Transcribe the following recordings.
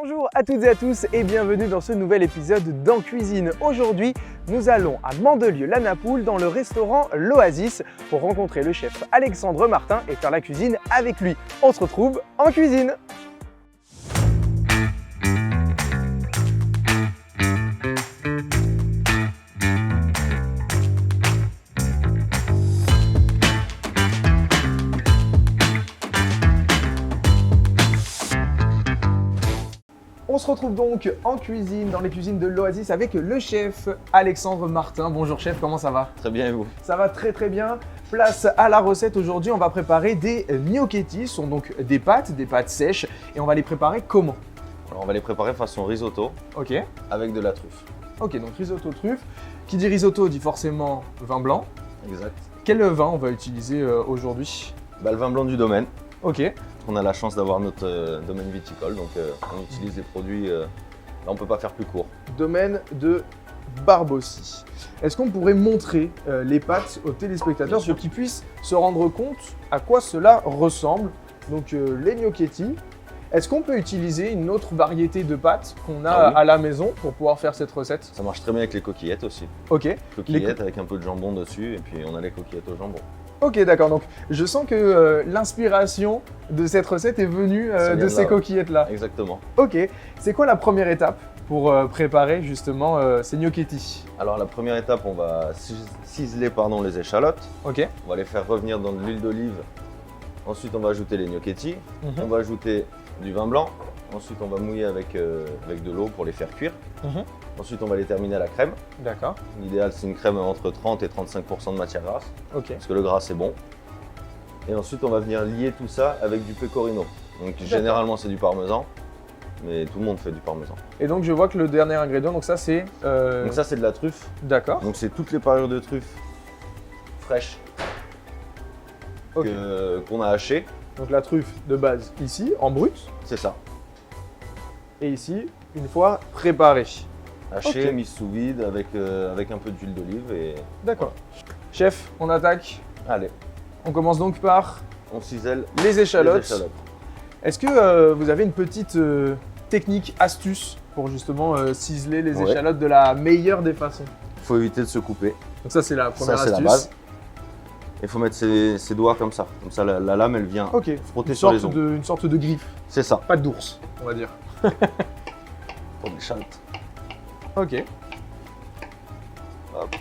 Bonjour à toutes et à tous et bienvenue dans ce nouvel épisode d'En Cuisine. Aujourd'hui, nous allons à Mandelieu-la-Napoule dans le restaurant L'Oasis pour rencontrer le chef Alexandre Martin et faire la cuisine avec lui. On se retrouve en cuisine. On se retrouve donc en cuisine, dans les cuisines de l'Oasis avec le chef Alexandre Martin. Bonjour chef, comment ça va? Très bien et vous? Ça va très très bien. Place à la recette. Aujourd'hui, on va préparer des gnocchetti. Ce sont donc des pâtes sèches. Et on va les préparer comment? Alors on va les préparer façon risotto Ok. avec de la truffe. Ok, donc risotto truffe. Qui dit risotto dit forcément vin blanc. Exact. Quel vin on va utiliser aujourd'hui? Le vin blanc du domaine. Ok. On a la chance d'avoir notre domaine viticole, donc on utilise des produits, là on peut pas faire plus court. Domaine de Barbossy. Est-ce qu'on pourrait montrer les pâtes aux téléspectateurs pour qu'ils puissent se rendre compte à quoi cela ressemble? Donc les gnocchetti. Est-ce qu'on peut utiliser une autre variété de pâtes qu'on a à la maison pour pouvoir faire cette recette? Ça marche très bien avec les coquillettes aussi. Ok. Coquillettes avec un peu de jambon dessus et puis on a les coquillettes au jambon. Ok, d'accord. Donc je sens que l'inspiration de cette recette est venue de ces coquillettes-là. Exactement. Ok. C'est quoi la première étape pour préparer justement ces gnocchetti? Alors la première étape, on va ciseler les échalotes. Ok. On va les faire revenir dans de l'huile d'olive. Ensuite, on va ajouter les gnocchetti. On va ajouter du vin blanc. Ensuite, on va mouiller avec de l'eau pour les faire cuire. Ensuite, on va les terminer à la crème. D'accord. L'idéal, c'est une crème entre 30 et 35% de matière grasse. Ok. Parce que le gras, c'est bon. Et ensuite, on va venir lier tout ça avec du pecorino. Donc, généralement, c'est du parmesan. Mais tout le monde fait du parmesan. Et donc, je vois que le dernier ingrédient, donc ça, c'est… Donc ça, c'est de la truffe. D'accord. Donc, c'est toutes les parures de truffe fraîches qu'on a hachées. Donc la truffe de base ici, en brut. C'est ça. Et ici, une fois préparée. Haché, mis sous vide avec un peu d'huile d'olive et… D'accord. Chef, on attaque. Allez, On commence donc par on cisèle les échalotes. les échalotes. Est-ce que vous avez une petite technique, astuce pour justement ciseler les échalotes de la meilleure des façons? Il faut éviter de se couper. Donc ça, c'est la première Ça, astuce. c'est la base. Il faut mettre ses doigts comme ça. Comme ça, la lame, elle vient frotter sur les ongles. Une sorte de griffe. C'est ça. Pas d'ours, on va dire. Pour l'échalote. Ok. Hop.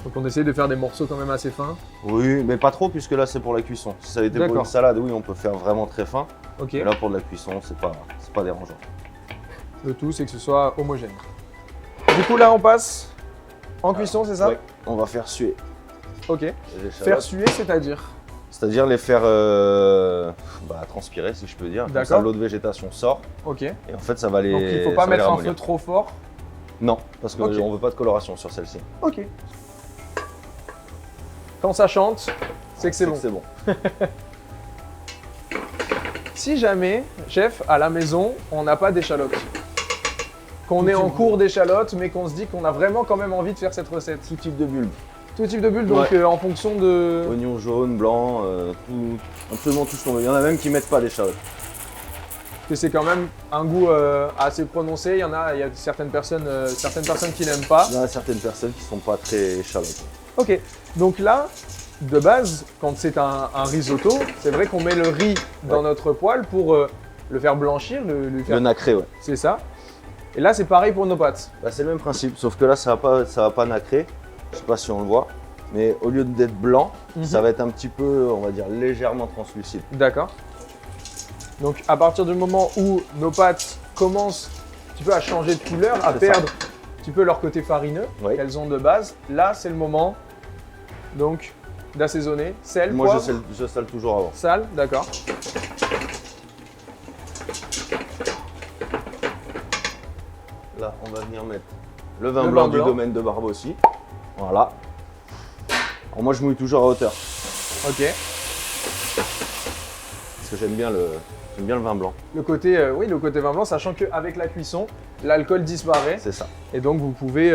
Donc on essaye de faire des morceaux quand même assez fins. Oui, mais pas trop puisque là, c'est pour la cuisson. Si ça avait été pour une salade, oui, on peut faire vraiment très fin. Ok. Mais là, pour de la cuisson, c'est pas dérangeant. Le tout, c'est que ce soit homogène. Du coup, là, on passe en cuisson, c'est ça? Oui, on va faire suer Ok. les échalotes. Faire suer, c'est-à-dire? C'est-à-dire les faire transpirer, si je peux dire. Comme ça, l'eau de végétation sort. Ok. Et en fait, ça va les… Donc, il ne faut pas mettre un feu trop fort? Non, parce qu'on ne veut pas de coloration sur celle-ci. Ok. Quand ça chante, c'est que c'est bon. C'est bon. Si jamais, chef, à la maison, on n'a pas d'échalotes, qu'on est en cours d'échalotes, mais qu'on se dit qu'on a vraiment quand même envie de faire cette recette. Tout type de bulbe. Tout type de bulbe, donc en fonction de… Oignons jaunes, blancs, absolument tout ce qu'on veut. Il y en a même qui ne mettent pas d'échalotes. Que c'est quand même un goût assez prononcé. Il y a certaines personnes qui n'aiment pas. Il y en a certaines personnes qui ne sont pas très échalotes. Ok, donc là, de base, quand c'est un risotto, c'est vrai qu'on met le riz dans notre poêle pour le faire blanchir, le faire… Le nacré, ouais. C'est ça. Et là, c'est pareil pour nos pâtes. C'est le même principe, sauf que là, ça va pas nacrer. Je sais pas si on le voit, mais au lieu d'être blanc, ça va être un petit peu, on va dire, légèrement translucide. D'accord. Donc, à partir du moment où nos pâtes commencent un petit peu à changer de couleur, à perdre un petit peu leur côté farineux qu'elles ont de base, là, c'est le moment donc d'assaisonner. Sel, moi, poivre. je sale toujours avant. Sale, d'accord. Là, on va venir mettre le vin blanc du domaine de Barbossy. Voilà. Alors, moi, je mouille toujours à hauteur. Ok. Parce que j'aime bien le vin blanc. Le côté, le côté vin blanc, sachant qu'avec la cuisson, l'alcool disparaît. C'est ça. Et donc, vous pouvez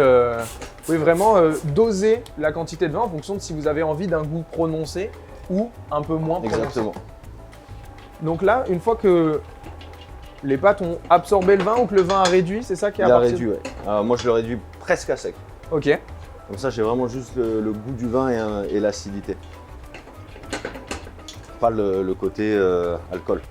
vraiment doser la quantité de vin en fonction de si vous avez envie d'un goût prononcé ou un peu moins prononcé. Exactement. Donc là, une fois que les pâtes ont absorbé le vin ou que le vin a réduit, c'est ça qui est Il a apporté? réduit, ouais. Alors, moi, je le réduis presque à sec. Ok. Comme ça, j'ai vraiment juste le goût du vin et l'acidité. Pas le côté alcool.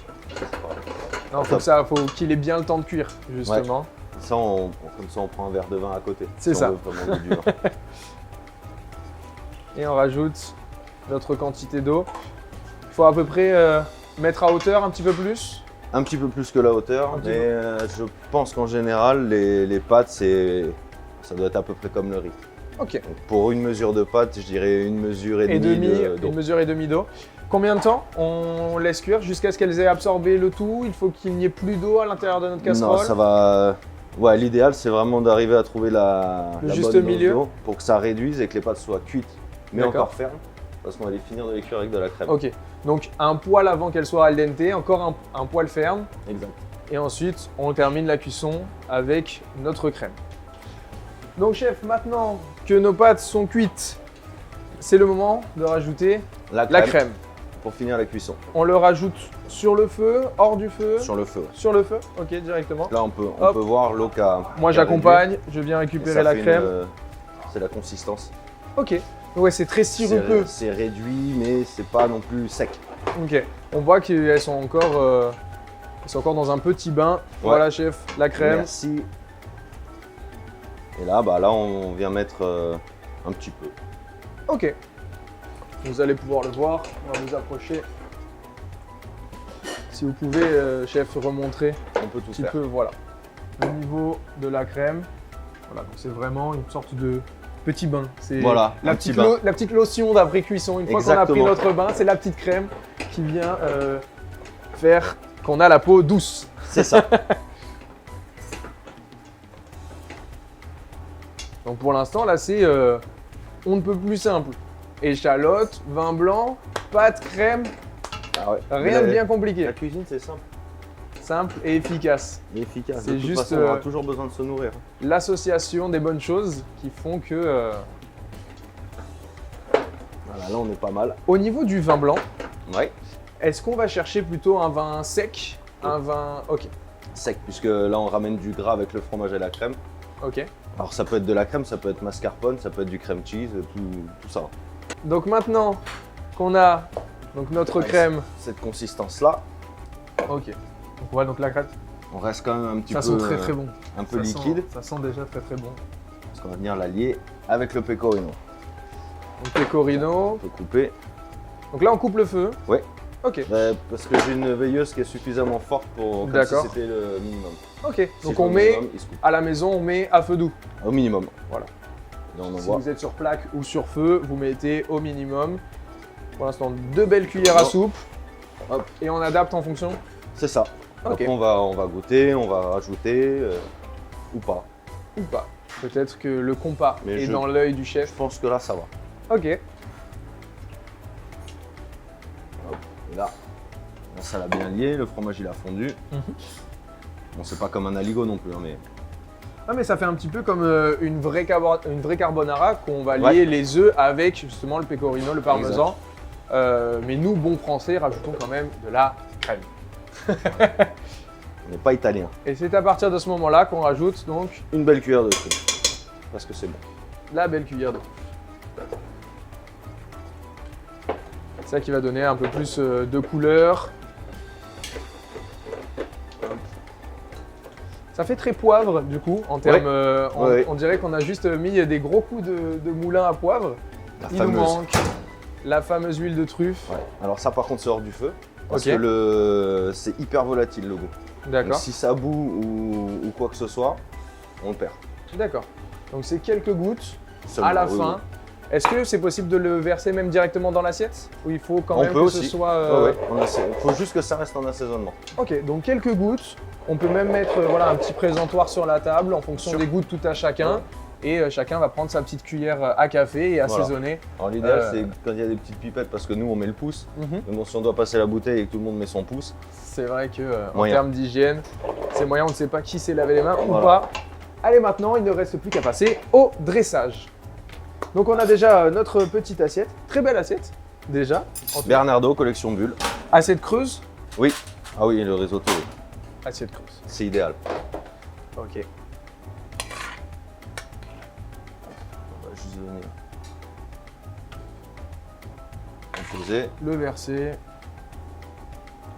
Non, faut qu'il ait bien le temps de cuire, justement. Ça, comme ça, on prend un verre de vin à côté. C'est si ça. on veut vraiment le goût du vin. Et on rajoute notre quantité d'eau. Il faut à peu près mettre à hauteur un petit peu plus. Un petit peu plus que la hauteur, Un petit mais je pense qu'en général, les pâtes, ça doit être à peu près comme le riz. Ok. Donc, pour une mesure de pâte, je dirais une mesure et demie d'eau. Une mesure et demie d'eau. Combien de temps on laisse cuire jusqu'à ce qu'elles aient absorbé le tout? Il faut qu'il n'y ait plus d'eau à l'intérieur de notre casserole. Non, ça va. Ouais, l'idéal, c'est vraiment d'arriver à trouver la juste bonne milieu. dose d'eau pour que ça réduise et que les pâtes soient cuites, mais D'accord. encore fermes, parce qu'on va les finir de les cuire avec de la crème. Ok. Donc un poil avant qu'elle soit al dente, encore un poil ferme. Exact. Et ensuite, on termine la cuisson avec notre crème. Donc chef, maintenant que nos pâtes sont cuites, c'est le moment de rajouter La la crème. pour finir la cuisson. On le rajoute sur le feu, hors du feu? Sur le feu. Sur le feu, ok, directement. Là, on peut Hop. voir l'eau qui a. Moi qui a j'accompagne, je viens réduit. Et récupérer ça la fait crème. C'est la consistance. Ok, ouais, c'est très sirupeux. C'est réduit, mais c'est pas non plus sec. Ok, on voit qu'elles sont encore, dans un petit bain. Voilà chef, la crème. Merci. Et là, là, on vient mettre un petit peu. Ok, vous allez pouvoir le voir, on va vous approcher. Si vous pouvez, chef, remontrer On peut un tout petit faire. peu, voilà, le niveau de la crème. Voilà, donc c'est vraiment une sorte de petit bain. C'est Voilà, la un petite, petit bain. la petite lotion d'après cuisson. Une fois qu'on a pris Exactement. notre bain, c'est la petite crème qui vient faire qu'on a la peau douce. C'est ça. Donc pour l'instant, là, c'est on ne peut plus simple. Échalote, vin blanc, pâte, crème, Ah ouais. rien de Mais bien compliqué. La cuisine, c'est simple. Simple et efficace. Et efficace. C'est De toute juste, façon, on aura toujours besoin de se nourrir. L'association des bonnes choses qui font que... Voilà, là, on est pas mal. Au niveau du vin blanc, Ouais. est-ce qu'on va chercher plutôt un vin sec, un vin... Ok, Sec, puisque là, on ramène du gras avec le fromage et la crème. ok. Alors, ça peut être de la crème, ça peut être mascarpone, ça peut être du crème cheese, tout ça. Donc maintenant qu'on a donc notre Ouais, crème... Cette consistance-là, Ok. Donc voilà, donc la crème, on reste quand même un petit ça peu, sent très très bon. un peu Ça liquide, ça sent déjà très très bon. parce qu'on va venir l'allier avec le pecorino. Donc pecorino. On peut couper. Donc là, on coupe le feu. Ouais. Ok. Parce que j'ai une veilleuse qui est suffisamment forte pour comme si D'accord. c'était le minimum. Ok. Si Donc je on mets met le minimum, il se coupe. à la maison, on met à feu doux. Au minimum. Voilà. Là, on Si envoie. vous êtes sur plaque ou sur feu, vous mettez au minimum. Pour l'instant, 2 belles cuillères à Bon. soupe. Hop. Et on adapte en fonction. C'est ça. Ok. Après, on va goûter, on va rajouter ou pas. Ou pas. Peut-être que le compas Mais est je- dans l'œil du Je chef. pense que là, ça va. Ok. Et là, ça l'a bien lié, le fromage il a fondu. Mhm. Bon, c'est pas comme un aligot non plus, hein, mais Ah mais ça fait un petit peu comme une vraie carbonara qu'on va lier Ouais. les œufs avec justement le pecorino, le parmesan. Mais nous, bons français, rajoutons quand même de la crème. on n'est pas italien. Et c'est à partir de ce moment-là qu'on rajoute donc Une belle cuillère de crème. Parce que c'est bon. la belle cuillère d'eau. C'est ça qui va donner un peu plus de couleur. Ça fait très poivre du coup en termes. Ouais. On dirait qu'on a juste mis des gros coups de moulin à poivre. La Il fameuse. nous manque la fameuse huile de truffe. Ouais. Alors ça par contre c'est hors du feu. Parce Ok. que c'est hyper volatile le goût. Donc D'accord. si ça bout ou quoi que ce soit, on le perd. D'accord. Donc c'est quelques gouttes Seulement, à la oui, fin. oui. Est-ce que c'est possible de le verser même directement dans l'assiette? Ou il faut quand On même peut que aussi. ce soit... Ouais, ouais. Il faut juste que ça reste en assaisonnement. Ok, donc quelques gouttes. On peut même mettre voilà, un petit présentoir sur la table en fonction des goûts de tout à chacun. Ouais. Et chacun va prendre sa petite cuillère à café et Voilà. assaisonner. Alors l'idéal Euh. c'est quand il y a des petites pipettes parce que nous on met le pouce. Mhm. Mais bon si on doit passer la bouteille et que tout le monde met son pouce, C'est vrai que en Moyen. termes d'hygiène, c'est moyen, on ne sait pas qui s'est lavé les mains ou Voilà. pas. Allez, maintenant, il ne reste plus qu'à passer au dressage. Donc on a déjà notre petite assiette, très belle assiette déjà. En tout cas. Bernardo collection bulle. Assiette creuse, Oui. Ah oui, le risotto, oui. Assiette creuse. C'est idéal. Ok. On va juste venir poser. Le verser.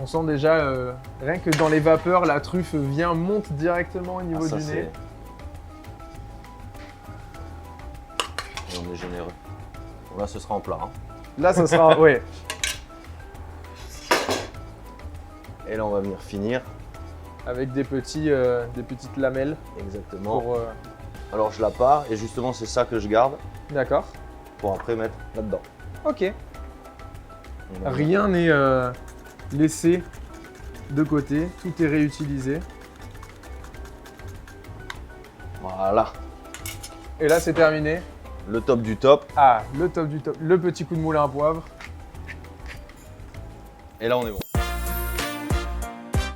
On sent déjà, rien que dans les vapeurs, la truffe monte directement au niveau Ah, ça, du nez. Et on est généreux. Bon, là, ce sera en plat. Hein. Là, ça sera... ouais. Et là, on va venir finir. Avec des petites lamelles. Exactement. Pour, Alors, je la pars et justement, c'est ça que je garde D'accord. pour après mettre là-dedans. Ok. On va Rien n'est laissé de côté. Tout est réutilisé. Voilà. Et là, c'est terminé. Le top du top. Ah, le top du top. Le petit coup de moulin à poivre. Et là, on est bon.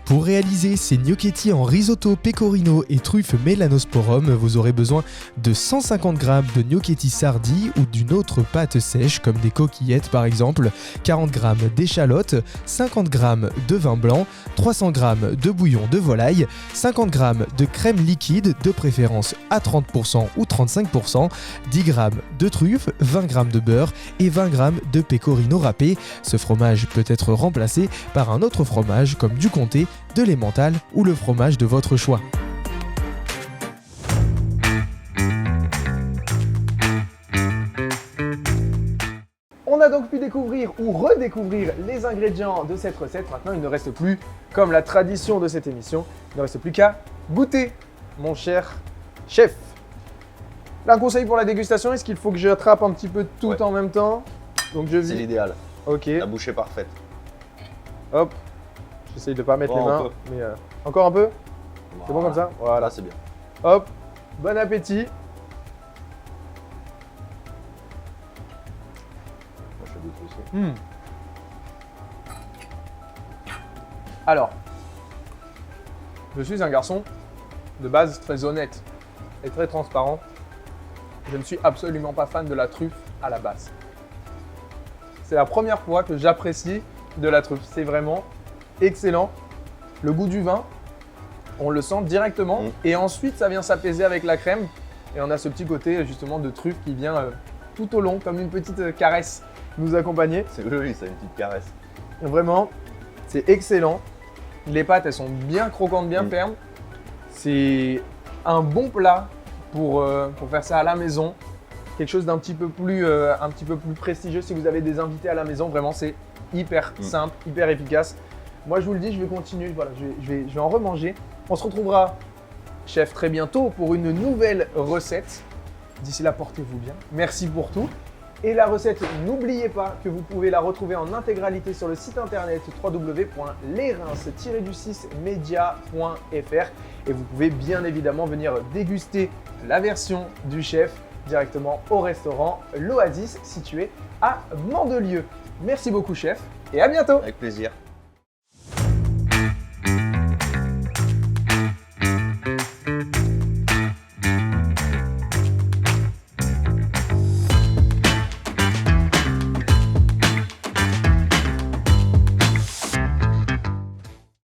Pour réaliser ces gnocchetti en risotto pecorino et truffe melanosporum, vous aurez besoin de 150 g de gnocchetti sardi ou d'une autre pâte sèche comme des coquillettes par exemple, 40 g d'échalotes, 50 g de vin blanc, 300 g de bouillon de volaille, 50 g de crème liquide de préférence à 30% ou 35%, 10 g de truffe, 20 g de beurre et 20 g de pecorino râpé. Ce fromage peut être remplacé par un autre fromage comme du comté, de l'emmental ou le fromage de votre choix. On a donc pu découvrir ou redécouvrir les ingrédients de cette recette. Maintenant, il ne reste plus, comme la tradition de cette émission, il ne reste plus qu'à goûter, mon cher chef. Là, un conseil pour la dégustation, est-ce qu'il faut que j'attrape un petit peu tout en même temps? Donc je C'est vis. l'idéal. Ok, La bouchée parfaite. hop. J'essaye de ne pas mettre Bon, les un mains, peu. mais encore un peu? C'est bon comme ça? Voilà. Là, c'est bien. Hop, bon appétit. Moi, je fais d'autres aussi. Alors, je suis un garçon de base très honnête et très transparent. Je ne suis absolument pas fan de la truffe à la base. C'est la première fois que j'apprécie de la truffe. C'est vraiment excellent. Le goût du vin, on le sent directement. Et ensuite, ça vient s'apaiser avec la crème. Et on a ce petit côté justement de truffe qui vient tout au long, comme une petite caresse, nous accompagner. C'est joli, ça, une petite caresse. Vraiment, c'est excellent. Les pâtes, elles sont bien croquantes, bien fermes. C'est un bon plat pour faire ça à la maison. Quelque chose d'un petit peu plus prestigieux si vous avez des invités à la maison. Vraiment, c'est hyper simple, hyper efficace. Moi, je vous le dis, je vais continuer. Voilà, je vais en remanger. On se retrouvera, chef, très bientôt pour une nouvelle recette. D'ici là, portez-vous bien. Merci pour tout. Et la recette, n'oubliez pas que vous pouvez la retrouver en intégralité sur le site internet www.lesreims-media.fr et vous pouvez bien évidemment venir déguster la version du chef directement au restaurant L'Oasis situé à Mandelieu. Merci beaucoup chef et à bientôt. Avec plaisir.